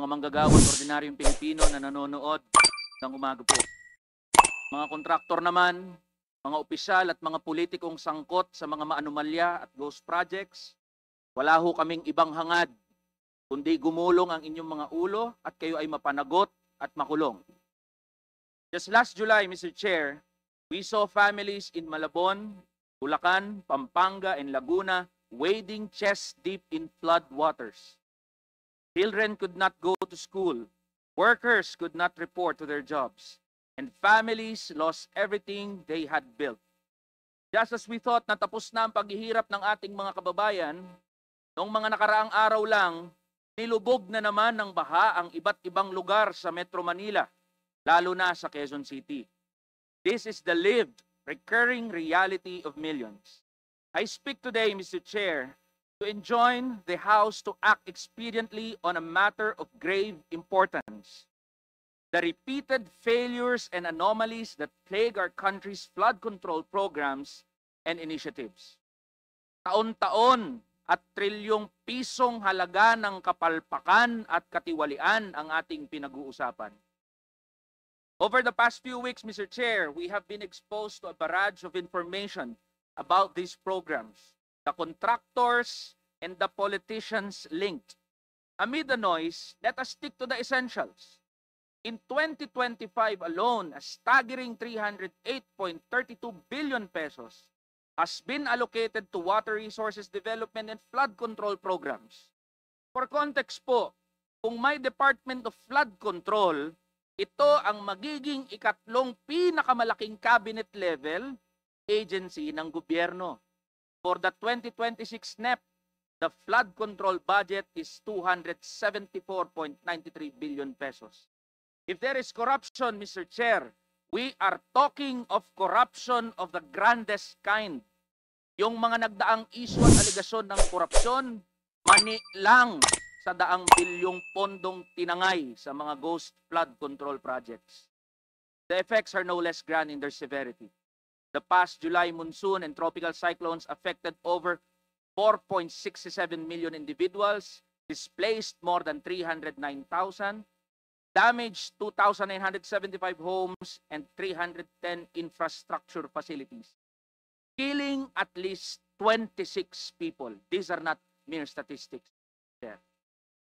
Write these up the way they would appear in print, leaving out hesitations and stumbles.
mga manggagawa at ordinaryong Pilipino na nanonood ng umaga po. Mga kontraktor naman, mga opisyal at mga politikong sangkot sa mga maanumalya at ghost projects, wala ho kaming ibang hangad kundi gumulong ang inyong mga ulo at kayo ay mapanagot at makulong. Just last July, Mr. Chair, we saw families in Malabon, Bulacan, Pampanga, and Laguna wading chest deep in flood waters. Children could not go to school, workers could not report to their jobs, and families lost everything they had built. Just as we thought na tapos na ang paghihirap ng ating mga kababayan, noong mga nakaraang araw lang, nilubog na naman ng baha ang iba't ibang lugar sa Metro Manila, lalo na sa Quezon City. This is the lived, recurring reality of millions. I speak today, Mr. Chair, to enjoin the House to act expediently on a matter of grave importance. The repeated failures and anomalies that plague our country's flood control programs and initiatives. Taon-taon at trilyong pisong halaga ng kapalpakan at katiwalian ang ating pinag-uusapan. Over the past few weeks, Mr. Chair, we have been exposed to a barrage of information about these programs, the contractors and the politicians linked. Amid the noise, let us stick to the essentials. In 2025 alone, a staggering 308.32 billion pesos has been allocated to water resources development and flood control programs. For context po, kung may Department of Flood Control, ito ang magiging ikatlong pinakamalaking cabinet level agency ng gobyerno. For the 2026 NEP, the flood control budget is 274.93 billion pesos. If there is corruption, Mr. Chair, we are talking of corruption of the grandest kind. Yung mga nagdaang issue at aligasyon ng korupsyon, mani lang sa daang bilyong pondong tinangay sa mga ghost flood control projects. The effects are no less grand in their severity. The past July monsoon and tropical cyclones affected over 4.67 million individuals, displaced more than 309,000, damaged 2,975 homes and 310 infrastructure facilities, killing at least 26 people. These are not mere statistics.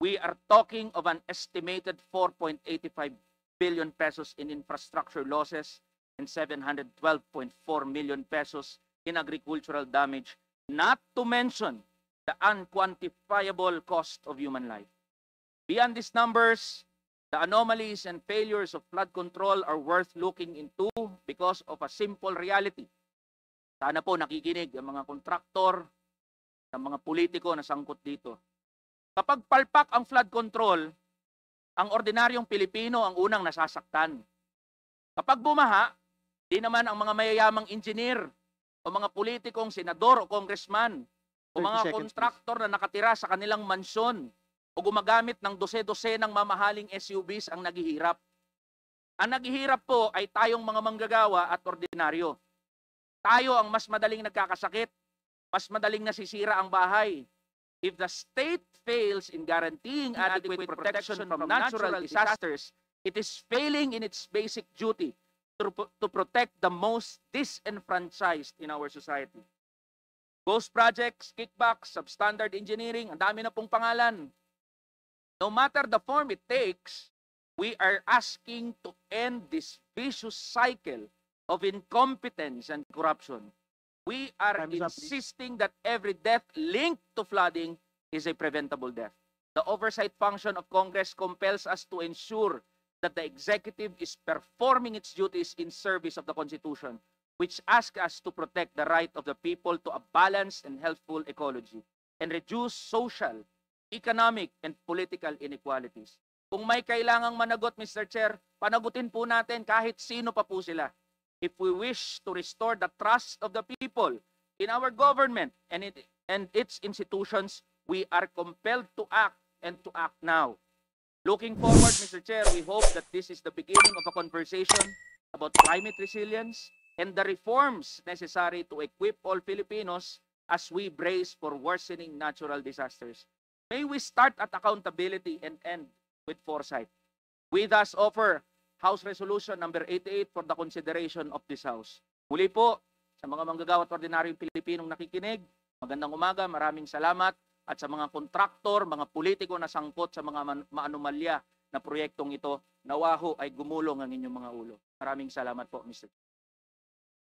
We are talking of an estimated 4.85 billion pesos in infrastructure losses and 712.4 million pesos in agricultural damage, not to mention the unquantifiable cost of human life. Beyond these numbers, the anomalies and failures of flood control are worth looking into because of a simple reality. Sana po nakikinig ang mga kontraktor, ang mga politiko na sangkot dito. Kapag palpak ang flood control, ang ordinaryong Pilipino ang unang nasasaktan. Kapag bumaha, di naman ang mga mayayamang engineer o mga politikong senador o congressman o mga kontraktor na nakatira sa kanilang mansyon o gumagamit ng dose-dose ng mamahaling SUVs ang naghihirap. Ang naghihirap po ay tayong mga manggagawa at ordinaryo. Tayo ang mas madaling nagkakasakit, mas madaling nasisira ang bahay. If the state fails in guaranteeing adequate protection from natural disasters, it is failing in its basic duty to protect the most disenfranchised in our society. Ghost projects, kickbacks, substandard engineering, ang dami na pong pangalan. No matter the form it takes, we are asking to end this vicious cycle of incompetence and corruption. We are insisting that every death linked to flooding is a preventable death. The oversight function of Congress compels us to ensure that the executive is performing its duties in service of the Constitution, which asks us to protect the right of the people to a balanced and healthful ecology and reduce social, economic, and political inequalities. Kung may kailangang managot, Mr. Chair, panagutin po natin kahit sino pa po sila. If we wish to restore the trust of the people in our government and its institutions, we are compelled to act and to act now. Looking forward, Mr. Chair, we hope that this is the beginning of a conversation about climate resilience and the reforms necessary to equip all Filipinos as we brace for worsening natural disasters. May we start at accountability and end with foresight. We thus offer House Resolution number 88 for the consideration of this House. Muli po, sa mga manggagawa at ordinaryong Pilipinong nakikinig, magandang umaga, maraming salamat. At sa mga kontraktor, mga politiko na sangkot sa mga maanumalya na proyektong ito, nawaho ay gumulong ang inyong mga ulo. Maraming salamat po, Mr.